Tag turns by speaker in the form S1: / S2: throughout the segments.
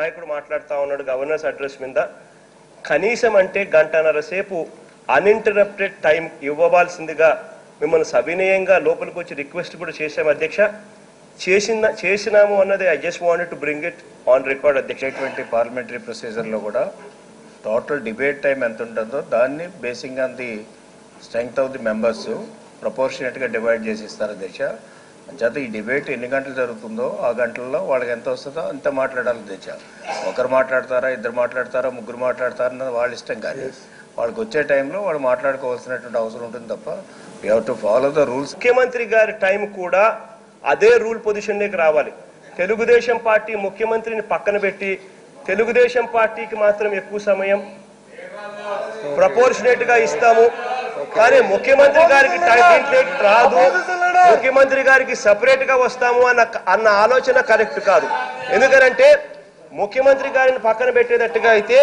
S1: నాయకుడు మాట్లాడుతూ ఉన్నాడు గవర్నర్స్ అడ్రస్ మీద. కనీసం అంటే గంటన్నర సేపు అన్ఇంటరప్టెడ్ టైం ఇవ్వవలసిందిగా మిమ్మల్ని సవినయంగా లోపలికి వచ్చి రిక్వెస్ట్ కూడా చేశాము అధ్యక్ష. చేసినాము అన్నది I just wanted to bring it on record అధ్యక్ష.
S2: పార్లమెంటరీ ప్రొసీజర్లో కూడా టోటల్ డిబేట్ టైం ఎంత ఉంటుందో దాన్ని basing on the strength of the members ప్రపోర్షనేట్గా డివైడ్ చేసి ఇస్తారు అధ్యక్ష. చేత ఈ డిబేట్ ఎన్ని గంటలు జరుగుతుందో ఆ గంటల్లో వాళ్ళకి ఎంత వస్తుందో అంత మాట్లాడాలి అధ్యక్ష. ఒకరు మాట్లాడతారా, ఇద్దరు మాట్లాడతారా, ముగ్గురు మాట్లాడతారా అన్నది వాళ్ళ ఇష్టం. కానీ వాళ్ళకి వచ్చే టైంలో వాళ్ళు మాట్లాడుకోవాల్సినటువంటి అవసరం ఉంటుంది తప్ప we have to follow the rules.
S1: ముఖ్యమంత్రి గారి టైం కూడా అదే రూల్ పొజిషన్లోకి రావాలి. తెలుగుదేశం పార్టీ ముఖ్యమంత్రిని పక్కన పెట్టి తెలుగుదేశం పార్టీకి మాత్రం ఎక్కువ సమయం ప్రపోర్షనేట్ గా ఇస్తాము, కానీ ముఖ్యమంత్రి గారికి టైం రాదు, ముఖ్యమంత్రి గారికి సపరేట్ గా వస్తాము అన్న ఆలోచన కరెక్ట్ కాదు. ఎందుకంటే ముఖ్యమంత్రి గారిని పక్కన పెట్టేటట్టుగా అయితే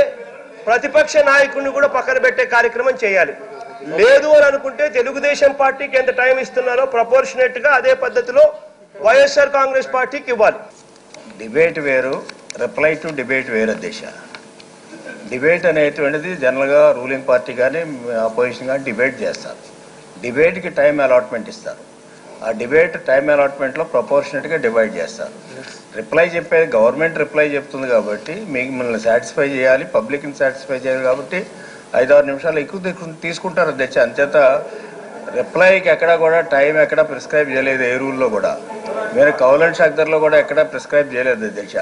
S1: ప్రతిపక్ష నాయకుడిని కూడా పక్కన పెట్టే కార్యక్రమం చేయాలి. లేదు అని అనుకుంటే తెలుగుదేశం పార్టీకి ఎంత టైం ఇస్తున్నారో ప్రపోర్షనేట్ గా అదే పద్ధతిలో వైఎస్ఆర్ కాంగ్రెస్ పార్టీకి ఇవ్వాలి.
S2: డిబేట్ వేరు, రిప్లై టు డిబేట్ వేరు అధ్యక్ష. డిబేట్ అనేటువంటిది జనరల్గా రూలింగ్ పార్టీ కానీ అపోజిషన్ కానీ డిబేట్ చేస్తారు. డిబేట్కి టైం అలాట్మెంట్ ఇస్తారు. ఆ డిబేట్ టైం అలాట్మెంట్లో ప్రపోర్షనేట్గా డివైడ్ చేస్తారు. రిప్లై చెప్పేది గవర్నమెంట్ రిప్లై చెప్తుంది కాబట్టి మిమ్మల్ని సాటిస్ఫై చేయాలి, పబ్లిక్ని సాటిస్ఫై చేయాలి కాబట్టి 5-6 నిమిషాలు ఎక్కువ తీసుకుంటారు అధ్యక్ష. అంచేత రిప్లైకి ఎక్కడా కూడా టైం ఎక్కడా ప్రిస్క్రైబ్ చేయలేదు ఏ రూల్లో కూడా. మీరు కౌల్ అండ్ షాక్దర్లో కూడా ఎక్కడా ప్రిస్క్రైబ్ చేయలేదు అధ్యక్ష.